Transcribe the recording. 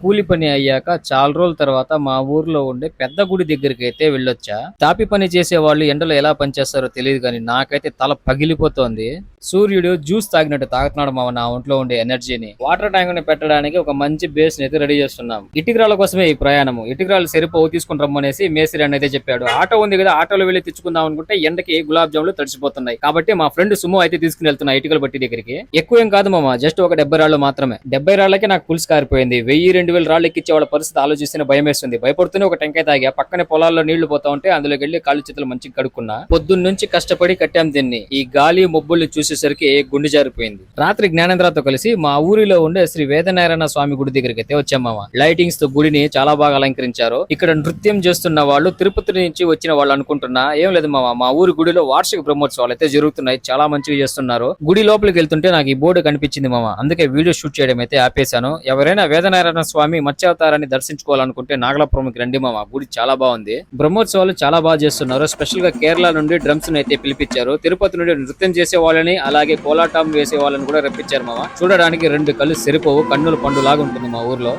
కూలి పని అయ్యాక చాలా రోజుల తర్వాత మా ఊర్లో ఉండే పెద్ద గుడి దగ్గరికి అయితే వెళ్ళొచ్చా. తాపి పని చేసే వాళ్ళు ఎండలో ఎలా పనిచేస్తారో తెలియదు కానీ నాకైతే తల పగిలిపోతోంది. సూర్యుడు జ్యూస్ తాగినట్టు తాగుతున్నాడు మా నా ఒంట్లో ఉండే ఎనర్జీని. వాటర్ ట్యాంక్ ని పెట్టడానికి ఒక మంచి బేస్ ని అయితే రెడీ చేస్తున్నాం. ఇటుకరాల కోసమే ఈ ప్రయాణము. ఇటుకరాలు సరిపోవు తీసుకుని రమ్మనేసి మేస్త్రి అని అయితే చెప్పాడు. ఆటో ఉంది కదా, ఆటోలో వెళ్ళి తెచ్చుకుందాం అనుకుంటే ఎండకి గులాబ్ జాములు తడిసిపోతున్నాయి. కాబట్టి మా ఫ్రెండ్ సుమో అయితే తీసుకుని వెళ్తున్నా ఇటుకల బట్టి దగ్గరికి. ఎక్కువ ఏం కాదు మామ, జస్ట్ ఒక 70 రాళ్ళు మాత్రమే. 70 రాళ్ళకి నాకు పులుసు కారిపోయింది. 1000-2000 రాళ్ళు ఎక్కించే వాళ్ళ పరిస్థితి ఆలోచిస్తేనే భయం వేస్తుంది. భయపడుతూనే ఒక టెంకాయ తాగా. పక్కనే పొలాల్లో నీళ్లు పోతా ఉంటే అందులోకి వెళ్లి కాళ్ళు చేతులు మంచిగా కడుక్కున్నా. పొద్దున్న నుంచి కష్టపడి కట్టాం దీన్ని. ఈ గాలి మొబ్బుల్ని చూసేసరికి గుండె జారిపోయింది. రాత్రి జ్ఞానేంద్రతో కలిసి మా ఊరిలో ఉండే శ్రీ వేదనారాయణ స్వామి గుడి దగ్గరికి అయితే వచ్చామమ్మ. లైటింగ్స్ తో గుడిని చాలా బాగా అలంకరించారు. ఇక్కడ నృత్యం చేస్తున్న వాళ్ళు తిరుపతి నుంచి వచ్చిన వాళ్ళు అనుకుంటున్నా. ఏం లేదు మామ, మా ఊరి గుడిలో వార్షిక బ్రహ్మోత్సవాలు అయితే జరుగుతున్నాయి. చాలా మంచిగా చేస్తున్నారు. గుడి లోపలికి వెళ్తుంటే నాకు ఈ బోర్డు కనిపించింది మామ. అందుకే వీడియో షూట్ చేయడం అయితే ఆపేశాను. ఎవరైనా వేదనారాయణ స్వామి మత్స్యావతారాన్ని దర్శించుకోవాలనుకుంటే నాగలాపురంకి రండి మామ. గుడి చాలా బాగుంది. బ్రహ్మోత్సవాలు చాలా బాగా చేస్తున్నారు. స్పెషల్ గా కేరళ నుండి డ్రమ్స్ అయితే పిలిపించారు. తిరుపతి నుండి నృత్యం చేసే వాళ్ళని, అలాగే కోలాటం వేసే వాళ్ళని కూడా రప్పించారు మామ. చూడడానికి 2 కళ్ళు సరిపోవు, కన్నుల పండు లాగా ఉంటుంది మా ఊర్లో.